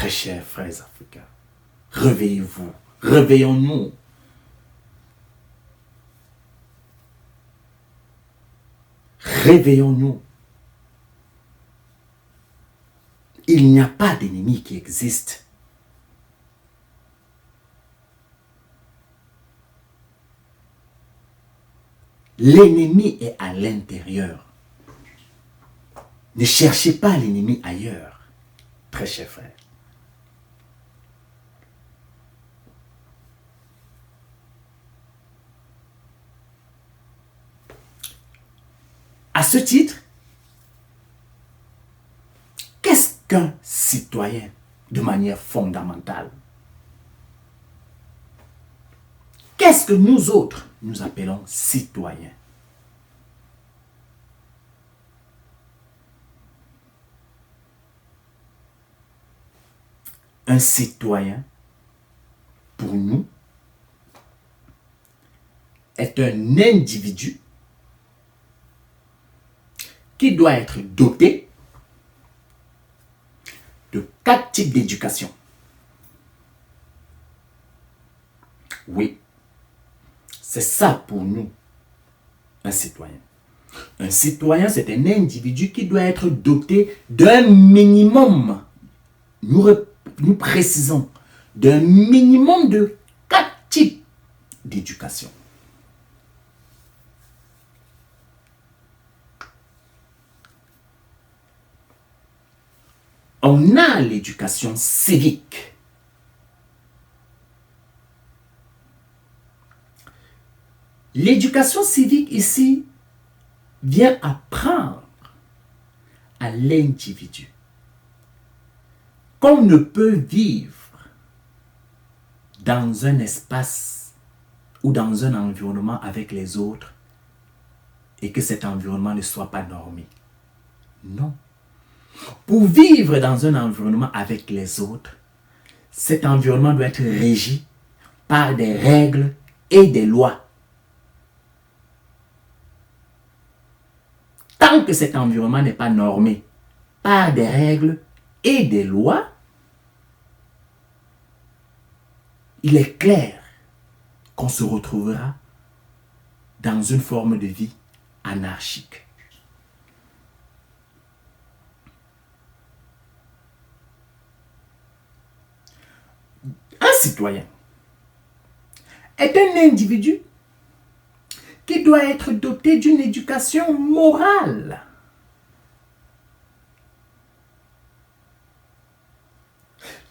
Très chers frères africains, réveillez-vous, réveillons-nous. Réveillons-nous. Il n'y a pas d'ennemi qui existe. L'ennemi est à l'intérieur. Ne cherchez pas l'ennemi ailleurs, très chers frères. À ce titre, qu'est-ce qu'un citoyen de manière fondamentale? Qu'est-ce que nous autres, nous appelons citoyens? Un citoyen, pour nous, est un individu qui doit être doté de 4 types d'éducation. Oui, c'est ça pour nous, un citoyen. Un citoyen, c'est un individu qui doit être doté d'un minimum, nous précisons, d'un minimum de 4 types d'éducation. On a l'éducation civique. L'éducation civique ici vient apprendre à l'individu qu'on ne peut vivre dans un espace ou dans un environnement avec les autres et que cet environnement ne soit pas normé. Non. Pour vivre dans un environnement avec les autres, cet environnement doit être régi par des règles et des lois. Tant que cet environnement n'est pas normé par des règles et des lois, il est clair qu'on se retrouvera dans une forme de vie anarchique. Un citoyen est un individu qui doit être doté d'une éducation morale.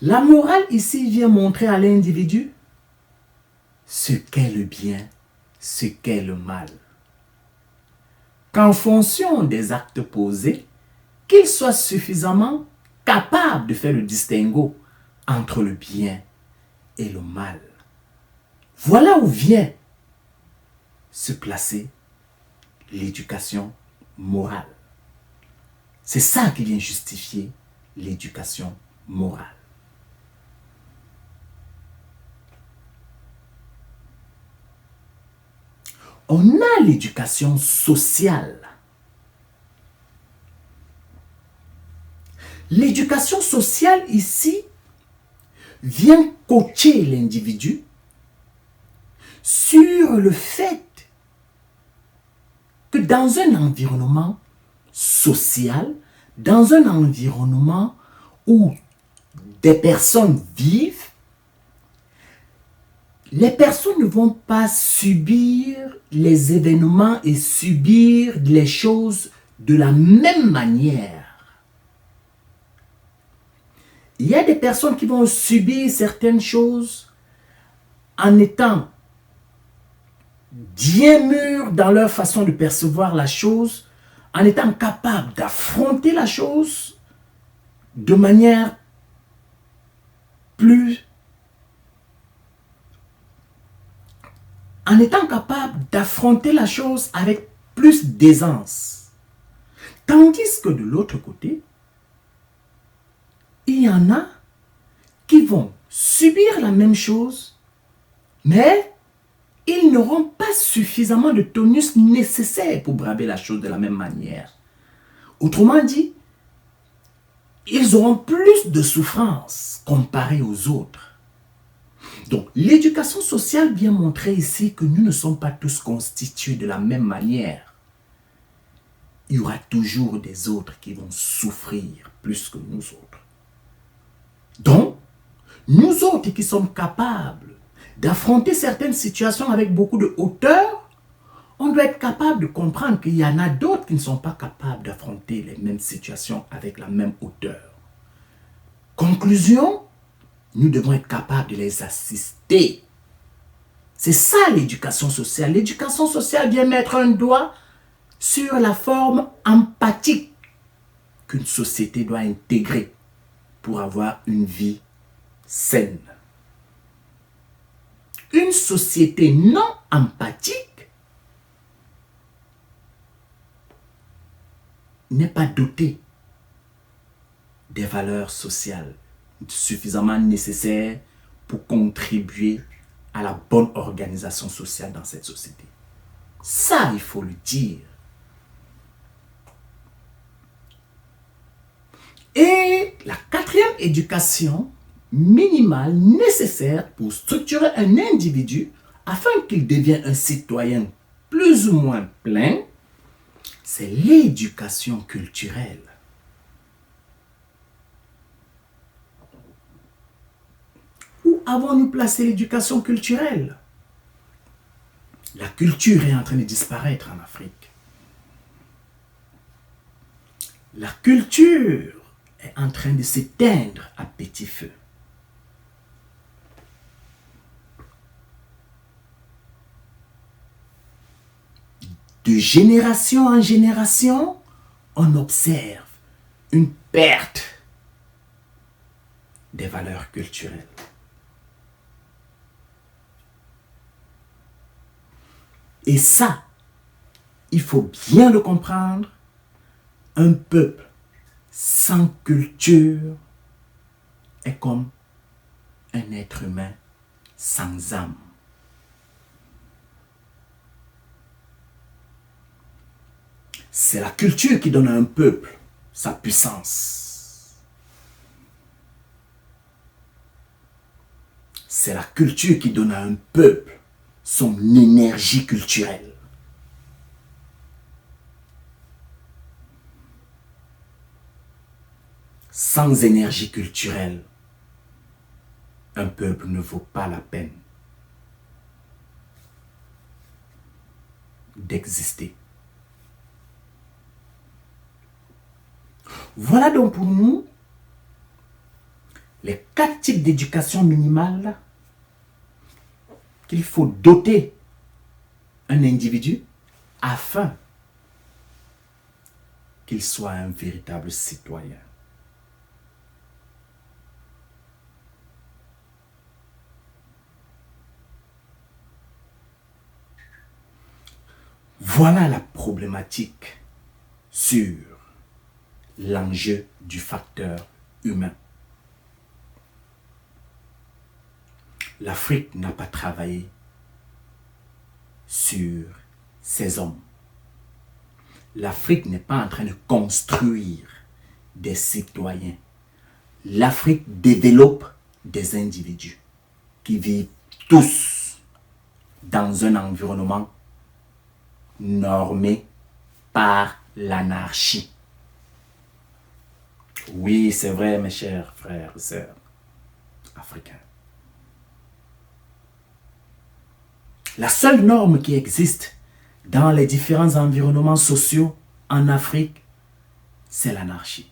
La morale ici vient montrer à l'individu ce qu'est le bien, ce qu'est le mal. Qu'en fonction des actes posés, qu'il soit suffisamment capable de faire le distinguo entre le bien et le mal. Voilà où vient se placer l'éducation morale. C'est ça qui vient justifier l'éducation morale. On a l'éducation sociale. L'éducation sociale ici vient coacher l'individu sur le fait que dans un environnement social, dans un environnement où des personnes vivent, les personnes ne vont pas subir les événements et subir les choses de la même manière. Il y a des personnes qui vont subir certaines choses en étant bien mûres dans leur façon de percevoir la chose, en étant capables d'affronter la chose de manière avec plus d'aisance. Tandis que de l'autre côté, il y en a qui vont subir la même chose, mais ils n'auront pas suffisamment de tonus nécessaire pour braver la chose de la même manière. Autrement dit, ils auront plus de souffrance comparé aux autres. Donc, l'éducation sociale vient montrer ici que nous ne sommes pas tous constitués de la même manière. Il y aura toujours des autres qui vont souffrir plus que nous autres. Donc, nous autres qui sommes capables d'affronter certaines situations avec beaucoup de hauteur, on doit être capable de comprendre qu'il y en a d'autres qui ne sont pas capables d'affronter les mêmes situations avec la même hauteur. Conclusion, nous devons être capables de les assister. C'est ça l'éducation sociale. L'éducation sociale vient mettre un doigt sur la forme empathique qu'une société doit intégrer pour avoir une vie saine. Une société non empathique n'est pas dotée des valeurs sociales suffisamment nécessaires pour contribuer à la bonne organisation sociale dans cette société. Ça, il faut le dire. Et la quatrième éducation minimale nécessaire pour structurer un individu afin qu'il devienne un citoyen plus ou moins plein, c'est l'éducation culturelle. Où avons-nous placé l'éducation culturelle? La culture est en train de disparaître en Afrique. La culture est en train de s'éteindre à petit feu. De génération en génération, on observe une perte des valeurs culturelles. Et ça, il faut bien le comprendre, un peuple sans culture est comme un être humain sans âme. C'est la culture qui donne à un peuple sa puissance. C'est la culture qui donne à un peuple son énergie culturelle. Sans énergie culturelle, un peuple ne vaut pas la peine d'exister. Voilà donc pour nous les 4 types d'éducation minimale qu'il faut doter un individu afin qu'il soit un véritable citoyen. Voilà la problématique sur l'enjeu du facteur humain. L'Afrique n'a pas travaillé sur ses hommes. L'Afrique n'est pas en train de construire des citoyens. L'Afrique développe des individus qui vivent tous dans un environnement normé par l'anarchie. Oui, c'est vrai, mes chers frères et sœurs africains. La seule norme qui existe dans les différents environnements sociaux en Afrique, c'est l'anarchie.